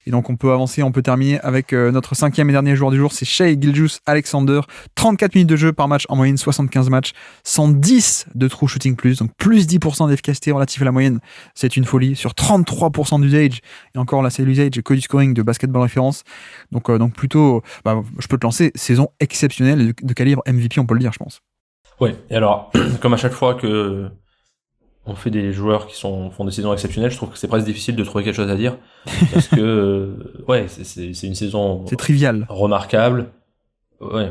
Et donc on peut terminer avec notre 5e et dernier joueur du jour, c'est Shai Gilgeous-Alexander. 34 minutes de jeu par match en moyenne, 75 matchs, 110 de true shooting plus, donc plus 10% d'efficacité relative à la moyenne. C'est une folie sur 33% d'usage. Et encore là, c'est l'usage que du scoring de Basketball Référence. Donc plutôt, je peux te lancer, saison exceptionnelle de calibre MVP, on peut le dire, je pense. Ouais, et alors, comme à chaque fois que on fait des joueurs qui font des saisons exceptionnelles, je trouve que c'est presque difficile de trouver quelque chose à dire. Parce que, c'est une saison c'est trivial, remarquable. Ouais,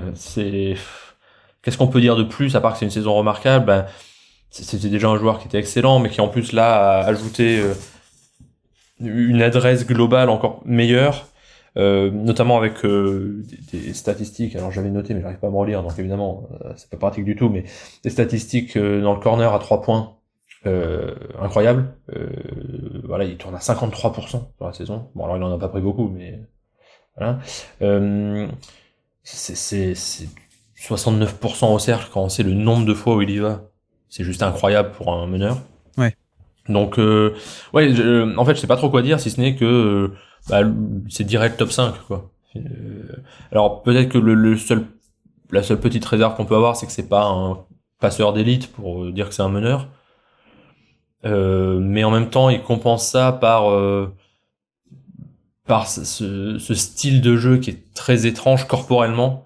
qu'est-ce qu'on peut dire de plus, à part que c'est une saison remarquable? C'était déjà un joueur qui était excellent, mais qui en plus là a ajouté une adresse globale encore meilleure. Notamment avec des statistiques, alors j'avais noté mais j'arrive pas à me relire, donc évidemment c'est pas pratique du tout, mais des statistiques dans le corner à 3 points incroyables. Voilà, il tourne à 53% sur la saison. Bon, alors il en a pas pris beaucoup, mais voilà. C'est 69% au cercle quand on sait le nombre de fois où il y va. C'est juste incroyable pour un meneur. Ouais. Donc en fait je sais pas trop quoi dire, si ce n'est que c'est direct top 5 quoi. Alors peut-être que la seule petite réserve qu'on peut avoir, c'est que c'est pas un passeur d'élite pour dire que c'est un meneur, mais en même temps il compense ça par ce style de jeu qui est très étrange corporellement.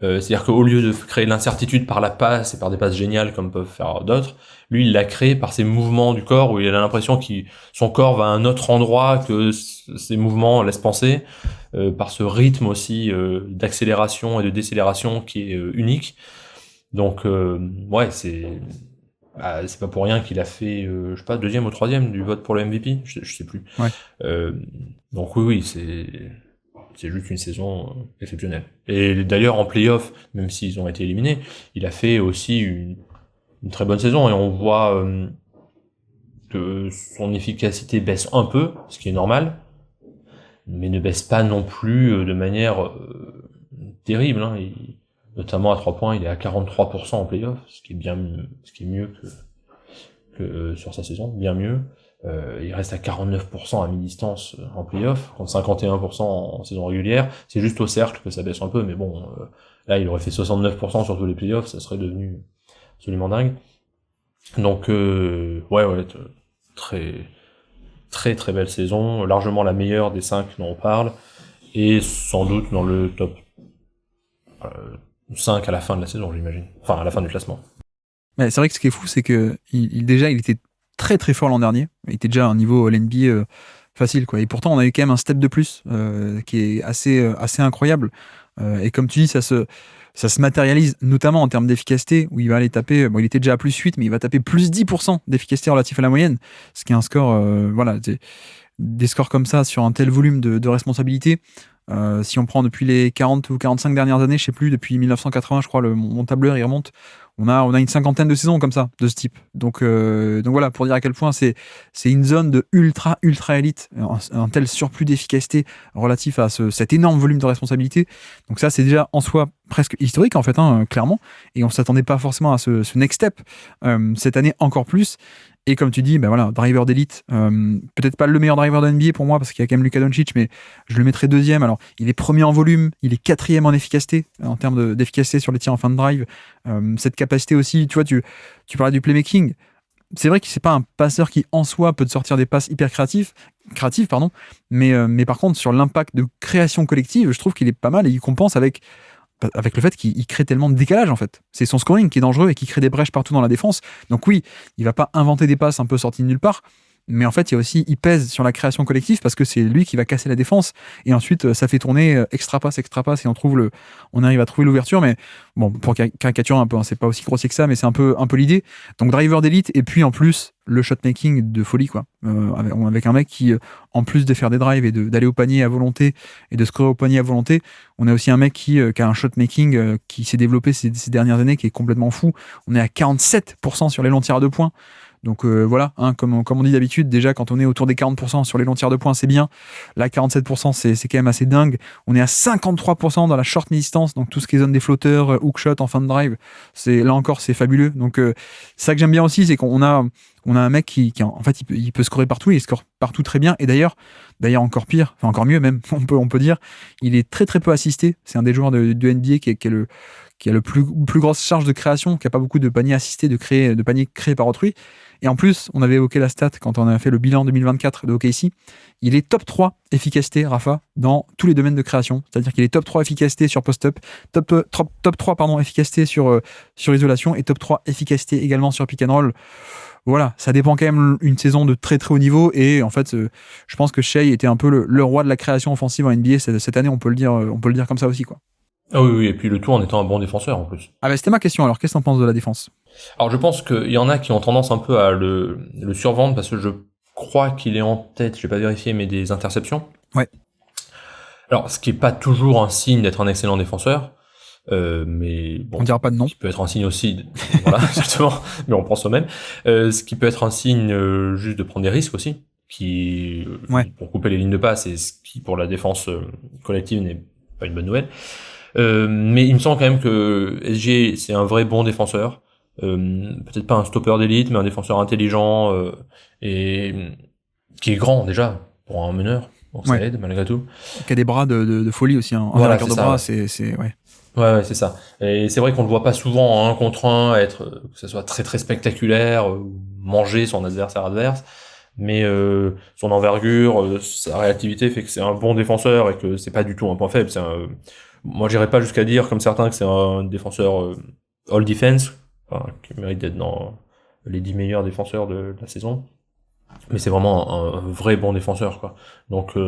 C'est-à-dire qu'au lieu de créer l'incertitude par la passe et par des passes géniales comme peuvent faire d'autres, lui il l'a créé par ses mouvements du corps, où il a l'impression que son corps va à un autre endroit que ses mouvements laissent penser, par ce rythme aussi d'accélération et de décélération qui est unique. Donc c'est pas pour rien qu'il a fait je sais pas, 2e ou 3e du vote pour le MVP, je sais plus. Ouais. Donc oui c'est juste une saison exceptionnelle. Et d'ailleurs, en play-off, même s'ils ont été éliminés, il a fait aussi une très bonne saison. Et on voit que son efficacité baisse un peu, ce qui est normal, mais ne baisse pas non plus de manière terrible. Hein. Notamment à 3 points, il est à 43% en play-off, ce qui est mieux que sur sa saison, bien mieux. Il reste à 49% à mi-distance en play-off, contre 51% en saison régulière. C'est juste au cercle que ça baisse un peu, mais bon, là il aurait fait 69% sur tous les play-offs, ça serait devenu absolument dingue. Donc très très très belle saison, largement la meilleure des 5 dont on parle, et sans doute dans le top 5 à la fin de la saison, j'imagine. Enfin, à la fin du classement. Mais c'est vrai que ce qui est fou, c'est que il était très très fort l'an dernier. Il était déjà à un niveau LNB facile, quoi. Et pourtant, on a eu quand même un step de plus qui est assez incroyable. Et comme tu dis, ça se matérialise notamment en termes d'efficacité, où il va aller taper, il était déjà à plus 8, mais il va taper plus 10% d'efficacité relative à la moyenne, ce qui est un score, des scores comme ça sur un tel volume de responsabilité. Si on prend depuis les 40 ou 45 dernières années, je sais plus, depuis 1980, je crois, mon tableur il remonte. On a une 50aine de saisons comme ça, de ce type. Donc voilà, pour dire à quel point c'est une zone de ultra élite, un tel surplus d'efficacité relatif à cet énorme volume de responsabilité. Donc ça, c'est déjà en soi presque historique, en fait, clairement. Et on s'attendait pas forcément à ce next step. Cette année, encore plus. Et comme tu dis, driver d'élite, peut-être pas le meilleur driver de NBA pour moi, parce qu'il y a quand même Luka Doncic, mais je le mettrais 2e. Alors, il est 1er en volume, il est 4e en efficacité, en termes d'efficacité sur les tirs en fin de drive. Cette capacité aussi, tu vois, tu parlais du playmaking. C'est vrai que c'est pas un passeur qui, en soi, peut te sortir des passes hyper créatives, mais par contre, sur l'impact de création collective, je trouve qu'il est pas mal et il compense avec le fait qu'il crée tellement de décalage, en fait. C'est son scoring qui est dangereux et qui crée des brèches partout dans la défense. Donc oui, il va pas inventer des passes un peu sorties de nulle part, mais en fait, il pèse sur la création collective parce que c'est lui qui va casser la défense et ensuite ça fait tourner extra passe et on arrive à trouver l'ouverture. Mais bon, pour caricaturer un peu, c'est pas aussi grossier que ça, mais c'est un peu l'idée. Donc driver d'élite et puis en plus le shotmaking de folie, quoi. Avec un mec qui, en plus de faire des drives et d'aller au panier à volonté et de scorer au panier à volonté, on a aussi un mec qui a un shotmaking qui s'est développé ces dernières années qui est complètement fou. On est à 47% sur les longs tirs à 2 points. Donc voilà, hein, comme on dit d'habitude, déjà quand on est autour des 40% sur les longs tirs de points, c'est bien. Là, 47%, c'est quand même assez dingue. On est à 53% dans la short mi-distance, donc tout ce qui est zone des flotteurs, hook shot en fin de drive. Là encore, c'est fabuleux. Donc ça que j'aime bien aussi, c'est qu'on a un mec qui en fait, il peut scorer partout, il score partout très bien. Et d'ailleurs encore pire, enfin encore mieux même, on peut dire, il est très très peu assisté. C'est un des joueurs de NBA qui a le plus grosse charge de création, qui a pas beaucoup de paniers assistés, de paniers créés par autrui. Et en plus, on avait évoqué la stat quand on a fait le bilan 2024 de OKC. Il est top 3 efficacité, Rafa, dans tous les domaines de création. C'est-à-dire qu'il est top 3 efficacité sur post-up, top 3 efficacité sur isolation et top 3 efficacité également sur pick and roll. Voilà, ça dépend quand même une saison de très très haut niveau. Et en fait, je pense que Shai était un peu le roi de la création offensive en NBA cette année, on peut le dire comme ça aussi, quoi. Ah oui, et puis le tout en étant un bon défenseur en plus. Ah bah c'était ma question, alors qu'est-ce que t'en penses de la défense? Alors je pense qu'il y en a qui ont tendance un peu à le survendre parce que je crois qu'il est en tête, je vais pas vérifier, mais des interceptions. Ouais. Alors ce qui est pas toujours un signe d'être un excellent défenseur, mais bon, on dira pas de nom. Ce qui peut être un signe aussi, voilà, exactement, mais on pense au même. Ce qui peut être un signe juste de prendre des risques aussi, pour couper les lignes de passe, et ce qui pour la défense collective n'est pas une bonne nouvelle. Mais il me semble quand même que SG c'est un vrai bon défenseur, peut-être pas un stopper d'élite, mais un défenseur intelligent et qui est grand déjà pour un meneur, donc ça aide malgré tout. Qui a des bras de folie aussi, hein. Voilà, de bras, c'est ouais. Ouais, c'est ça. Et c'est vrai qu'on le voit pas souvent en 1 contre 1 que ce soit très très spectaculaire, manger son adversaire adverse, mais son envergure, sa réactivité fait que c'est un bon défenseur et que c'est pas du tout un point faible. Moi, j'irais pas jusqu'à dire, comme certains, que c'est un défenseur all defense, qui mérite d'être dans les 10 meilleurs défenseurs de la saison. Mais c'est vraiment un vrai bon défenseur, quoi. Donc, et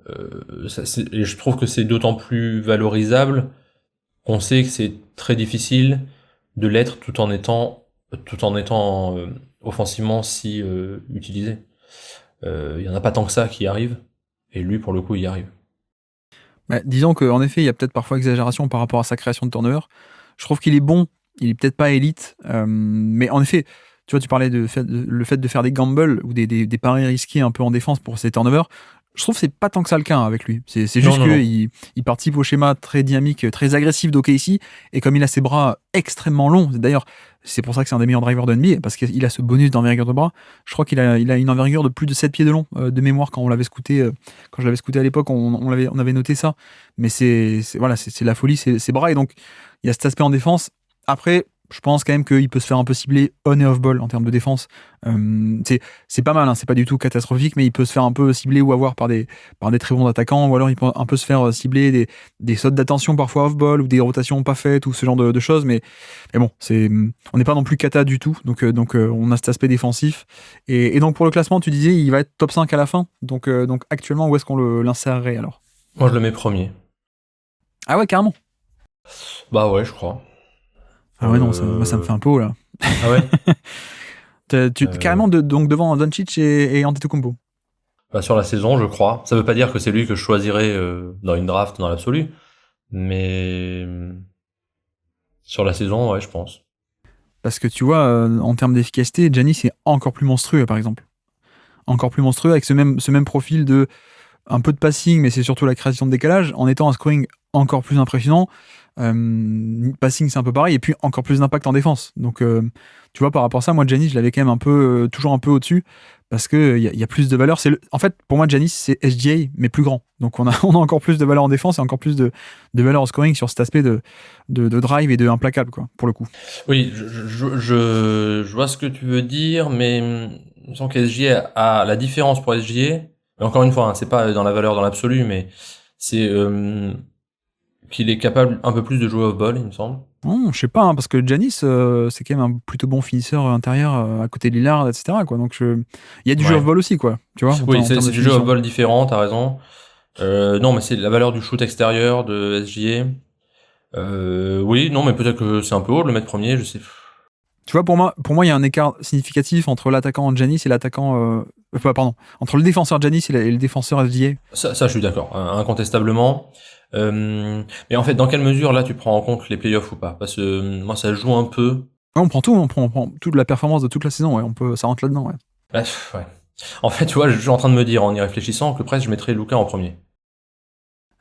je trouve que c'est d'autant plus valorisable qu'on sait que c'est très difficile de l'être tout en étant offensivement si utilisé. Il y en a pas tant que ça qui arrive, et lui, pour le coup, il y arrive. Bah, disons qu'en effet, il y a peut-être parfois exagération par rapport à sa création de turnover. Je trouve qu'il est bon, il est peut-être pas élite, mais en effet, tu vois, tu parlais le fait de faire des gambles ou des paris risqués un peu en défense pour ses turnovers. Je trouve que c'est pas tant que ça le cas avec lui. C'est juste qu'il participe au schéma très dynamique, très agressif d'OKC, et comme il a ses bras extrêmement longs, d'ailleurs, c'est pour ça que c'est un des meilleurs drivers de NBA, parce qu'il a ce bonus d'envergure de bras. Je crois qu'il a une envergure de plus de 7 pieds de long, de mémoire, quand je l'avais scouté à l'époque, on avait noté ça. Mais c'est la folie, ses bras, et donc il y a cet aspect en défense. Après, je pense quand même qu'il peut se faire un peu cibler on et off ball en termes de défense. C'est pas mal, hein, c'est pas du tout catastrophique, mais il peut se faire un peu cibler ou avoir par des très bons attaquants, ou alors il peut un peu se faire cibler des sautes d'attention parfois off ball ou des rotations pas faites ou ce genre de choses. Mais bon, on n'est pas non plus cata du tout, donc on a cet aspect défensif. Et donc pour le classement, tu disais il va être top 5 à la fin. Donc actuellement, où est-ce qu'on l'insérerait alors? Moi, je le mets premier. Ah ouais, carrément. Bah ouais, je crois. Ah ouais, non, moi ça me fait un peu haut, là. Ah ouais. Carrément donc devant Doncic et Antetokounmpo. Bah sur la saison, je crois. Ça veut pas dire que c'est lui que je choisirais dans une draft dans l'absolu, mais sur la saison, ouais, je pense. Parce que tu vois, en termes d'efficacité, Giannis est encore plus monstrueux, par exemple. Encore plus monstrueux, avec ce même profil de un peu de passing, mais c'est surtout la création de décalage, en étant un scoring encore plus impressionnant. Passing, c'est un peu pareil, et puis encore plus d'impact en défense. Donc, tu vois, par rapport à ça, moi, Giannis, je l'avais quand même toujours un peu au-dessus, parce qu'il y a plus de valeur. En fait, pour moi, Giannis, c'est SGA, mais plus grand. Donc, on a encore plus de valeur en défense et encore plus de valeur en scoring sur cet aspect de drive et de implacable, quoi, pour le coup. Oui, je vois ce que tu veux dire, mais il me semble que SGA a la différence pour SGA. Mais encore une fois, hein, c'est pas dans la valeur dans l'absolu, mais c'est qu'il est capable un peu plus de jouer off-ball, il me semble. Je sais pas, hein, parce que Giannis, c'est quand même un plutôt bon finisseur intérieur à côté de Lillard, etc., quoi. Donc, il y a du jeu off-ball aussi, quoi. Tu vois, oui, c'est du jeu off-ball différent, t'as raison. Non, mais c'est la valeur du shoot extérieur de SGA. Oui, non, mais peut-être que c'est un peu haut de le mettre premier, je sais. Tu vois, pour moi, il y a un écart significatif entre l'attaquant Giannis et l'attaquant... entre le défenseur Giannis et le défenseur SGA. Ça, je suis d'accord, incontestablement. Mais en fait, dans quelle mesure, là, tu prends en compte les playoffs ou pas? Parce que moi, ça joue un peu On prend tout, on prend toute la performance de toute la saison, ouais, ça rentre là-dedans, ouais. Ouais. En fait, tu vois, je suis en train de me dire, en y réfléchissant, que presque je mettrais Luka en premier.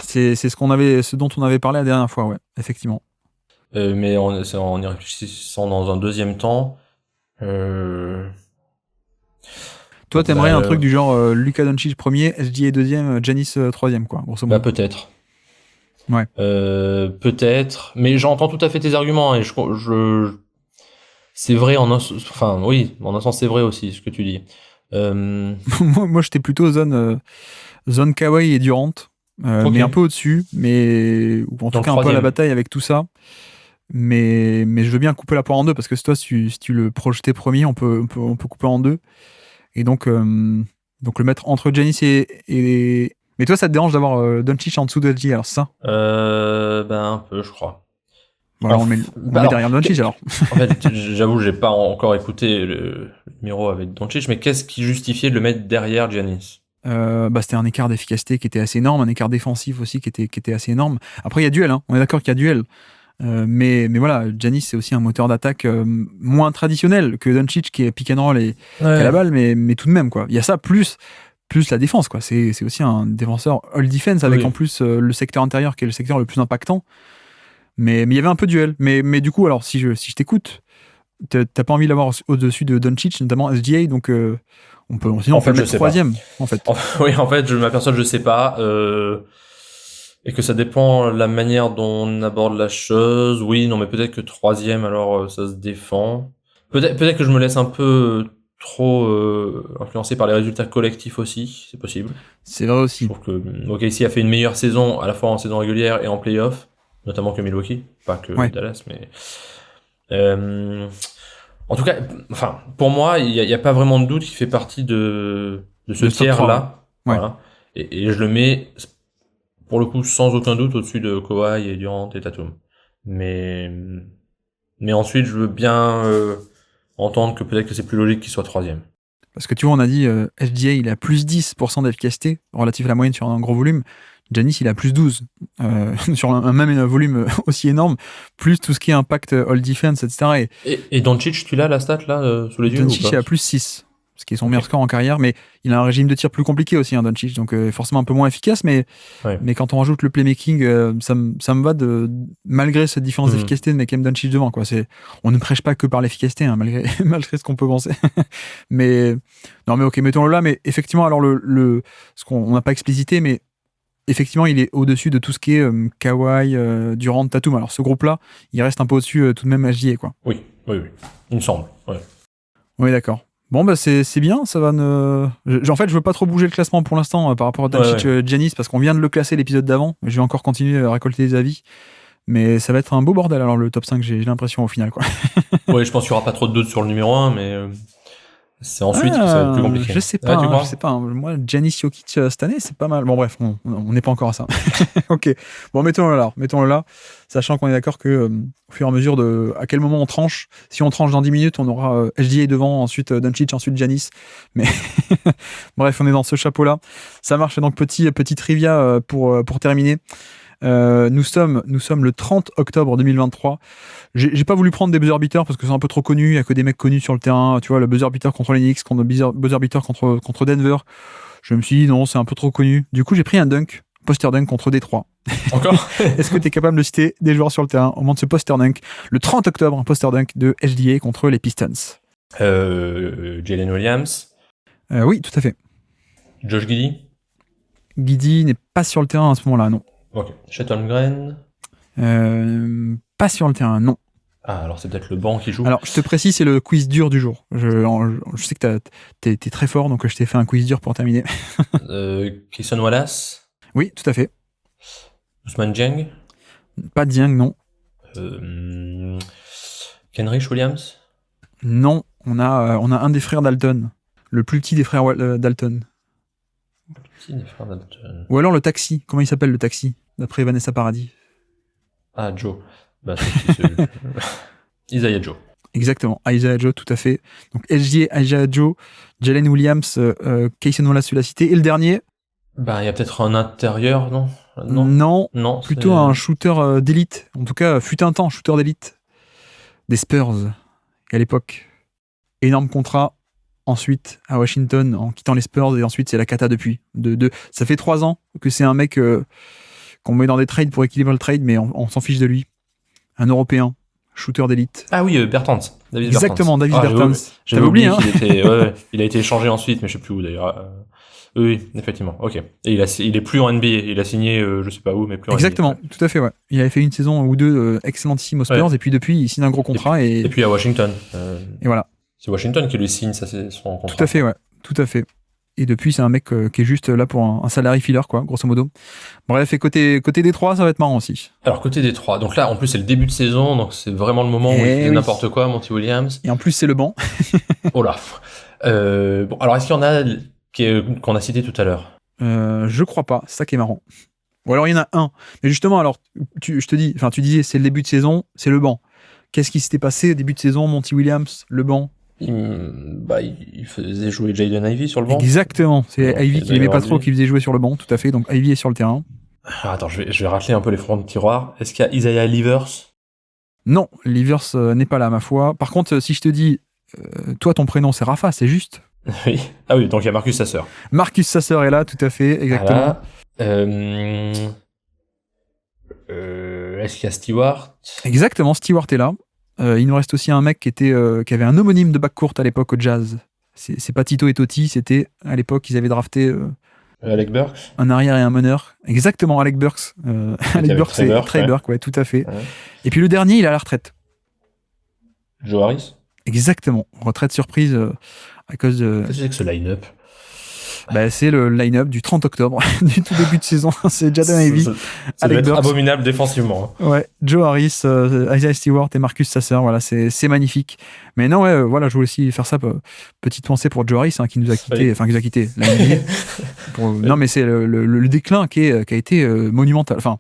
C'est ce dont on avait parlé la dernière fois, ouais, effectivement. Mais en y réfléchissant dans un deuxième temps, Toi, t'aimerais un truc du genre Luka Doncic premier, SGA deuxième, Giannis troisième, quoi, grosso modo. peut-être. Ouais. Peut-être, mais j'entends tout à fait tes arguments, et c'est vrai en un sens c'est vrai aussi ce que tu dis. moi, j'étais plutôt zone Kawhi et Durant, Ok. mais un peu au-dessus, ou en tout Dans le cas un peu à la troisième. bataille avec tout ça. Mais je veux bien couper la poire en deux, parce que si tu le projetais premier, on peut couper en deux. Et donc le mettre entre Giannis et... Mais toi, ça te dérange d'avoir Doncic en dessous de SGA, alors c'est ça? Un peu, je crois. Bon, alors on le met derrière Doncic, alors. En fait, j'avoue, j'ai pas encore écouté le numéro avec Doncic, mais qu'est-ce qui justifiait de le mettre derrière Giannis? C'était un écart d'efficacité qui était assez énorme, un écart défensif aussi qui était assez énorme. Après, il y a duel, hein. On est d'accord qu'il y a duel. Mais voilà, Giannis, c'est aussi un moteur d'attaque moins traditionnel que Doncic, qui est pick and roll et qui a la balle, mais tout de même, quoi. Il y a ça plus la défense, quoi. C'est aussi un défenseur all defense, avec en plus le secteur intérieur qui est le secteur le plus impactant. Mais il y avait un peu de duel. Mais du coup, alors, si je t'écoute, t'as pas envie de l'avoir au-dessus de Doncic, notamment SGA, donc on peut le mettre troisième, en fait. Oui, en fait, je m'aperçois que je sais pas, et que ça dépend de la manière dont on aborde la chose. Oui, non, mais peut-être que troisième, alors ça se défend. Peut-être que je me laisse un peu trop influencé par les résultats collectifs aussi, c'est possible. C'est vrai aussi. Je trouve que OKC a fait une meilleure saison, à la fois en saison régulière et en playoff, notamment que Milwaukee, pas que Dallas, mais... en tout cas, enfin, pour moi, il y a pas vraiment de doute qu'il fait partie de ce tiers-là. Ouais. Voilà. Et je le mets, pour le coup, sans aucun doute, au-dessus de Kawhi et Durant et Tatum. Mais ensuite, je veux bien entendre que peut-être que c'est plus logique qu'il soit troisième. Parce que tu vois, on a dit SGA, il a plus 10% d'efficacité relatif à la moyenne sur un gros volume. Giannis, il a plus 12 sur même un volume aussi énorme, plus tout ce qui est impact all defense, etc. Et Doncic, tu l'as la stat là sous les yeux? Doncic, il a plus 6, ce qui est son meilleur score en carrière, mais il a un régime de tir plus compliqué aussi, hein, Doncic, donc forcément un peu moins efficace, mais quand on rajoute le playmaking, ça me va malgré cette différence d'efficacité de mettre Doncic devant, quoi. On ne prêche pas que par l'efficacité, hein, malgré ce qu'on peut penser. mais ok, mettons-le là, mais effectivement, alors ce qu'on n'a pas explicité, mais effectivement, il est au-dessus de tout ce qui est Kawhi, Durant, Tatum. Alors ce groupe-là, il reste un peu au-dessus tout de même SGA, quoi. Oui, il me semble. Oui, d'accord. Bon, bah c'est bien, ça va en fait, je veux pas trop bouger le classement pour l'instant par rapport à Doncic, Giannis, parce qu'on vient de le classer l'épisode d'avant. Je vais encore continuer à récolter des avis. Mais ça va être un beau bordel, alors, le top 5, j'ai l'impression, au final, quoi. Oui, je pense qu'il y aura pas trop de doutes sur le numéro 1, mais c'est ensuite que ça va être plus compliqué. Je sais pas. Moi, Giannis Jokic cette année, c'est pas mal. Bon, bref, on n'est pas encore à ça. Ok. Bon, mettons-le là. Sachant qu'on est d'accord que, au fur et à mesure à quel moment on tranche, si on tranche dans 10 minutes, on aura SGA devant, ensuite Doncic, ensuite Giannis. Mais bref, on est dans ce chapeau-là. Ça marche. Donc, petit trivia pour terminer. Nous sommes le 30 octobre 2023. J'ai pas voulu prendre des buzzer beaters parce que c'est un peu trop connu. Il y a que des mecs connus sur le terrain. Tu vois, le buzzer beater contre les Knicks, buzzer beater contre Denver. Je me suis dit non, c'est un peu trop connu. Du coup, j'ai pris un poster dunk contre Détroit. Encore? Est-ce que tu es capable de citer des joueurs sur le terrain au moment de ce poster dunk? Le 30 octobre, un poster dunk de SGA contre les Pistons. Jalen Williams. Oui, tout à fait. Josh Giddey. Giddey n'est pas sur le terrain à ce moment-là, non. Ok. Chet Holmgren. Pas sur le terrain, non. Ah, alors c'est peut-être le banc qui joue. Alors, je te précise, c'est le quiz dur du jour. Je sais que t'es très fort, donc je t'ai fait un quiz dur pour terminer. Christian Wallace. Oui, tout à fait. Ousmane Dieng. Pas Dieng, non. Kenrich Williams. Non, on a un des frères Dalton. Le plus petit des frères Dalton. Le petit des frères Dalton. Ou alors le taxi. Comment il s'appelle, le taxi, d'après Vanessa Paradis? Ah, Joe. Bah, c'est Isaiah Joe. Exactement, Isaiah Joe, tout à fait. Donc SGA, Isaiah Joe, Jalen Williams, Kayson Wallace, tu l'as cité. Et le dernier? Bah, il y a peut-être un intérieur, non? Non, plutôt un shooter d'élite. En tout cas, fut un temps, shooter d'élite. Des Spurs. Et à l'époque, énorme contrat. Ensuite, à Washington, en quittant les Spurs, et ensuite, c'est la cata depuis. Ça fait 3 ans que c'est un mec qu'on met dans des trades pour équilibrer le trade, mais on s'en fiche de lui. Un Européen, shooter d'élite. Ah oui, Bertans. Davis Exactement, Bertans. Davis Bertans. J'avais oublié hein. Il a été échangé ensuite, mais je sais plus où d'ailleurs. Oui, effectivement. Ok. Et il est plus en NBA. Il a signé, je sais pas où, mais plus en Exactement, NBA. tout à fait, ouais. Il avait fait une saison ou deux excellentissime aux Spurs, et puis depuis, il signe un gros contrat. Et puis à Washington. Et voilà. C'est Washington qui lui signe son contrat. Tout à fait, ouais. Tout à fait. Et depuis, c'est un mec qui est juste là pour un salary filler, quoi, grosso modo. Bref, et côté Détroit, ça va être marrant aussi. Alors, côté Détroit, donc là, en plus, c'est le début de saison, donc c'est vraiment le moment où il fait n'importe quoi, Monty Williams. Et en plus, c'est le banc. Oh là. Bon, alors, est-ce qu'il y en a qu'on a cité tout à l'heure? Je crois pas, c'est ça qui est marrant. Ou alors, il y en a un. Mais justement, alors, tu disais, c'est le début de saison, c'est le banc. Qu'est-ce qui s'était passé au début de saison, Monty Williams, le banc? Il faisait jouer Jaden Ivey sur le banc. Exactement, c'est Ivey qui l'aimait pas trop, qui faisait jouer sur le banc, tout à fait. Donc Ivey est sur le terrain. Alors, attends, je vais racler un peu les fonds de tiroir. Est-ce qu'il y a Isaiah Livers? Non, Livers n'est pas là, ma foi. Par contre, si je te dis, toi, ton prénom c'est Rafa, c'est juste? Oui. Ah oui, donc il y a Marcus Sasser. Marcus Sasser est là, tout à fait, exactement. Voilà. Est-ce qu'il y a Stewart? Exactement, Stewart est là. Il nous reste aussi un mec qui avait un homonyme de backcourt à l'époque au Jazz. C'est pas Tito et Totti, c'était à l'époque ils avaient drafté Alec Burks, un arrière et un meneur. Exactement, Alec Burks. Alec Burks et Trey Burke, ouais, tout à fait. Ouais. Et puis le dernier, il est à la retraite. Joe Harris. Exactement, retraite surprise à cause de. Qu'est-ce que c'est que ce line-up? C'est le line-up du 30 octobre, du tout début de saison. C'est Jaden Ivey, Alec Burks. Abominable défensivement. Ouais, Joe Harris, Isaiah Stewart et Marcus Sasser, voilà, c'est magnifique. Mais non, ouais, voilà, je voulais aussi faire ça. Petite pensée pour Joe Harris, qui nous a quitté, enfin, qui nous a quitté la NBA. Non, mais c'est le déclin qui a été monumental. Enfin,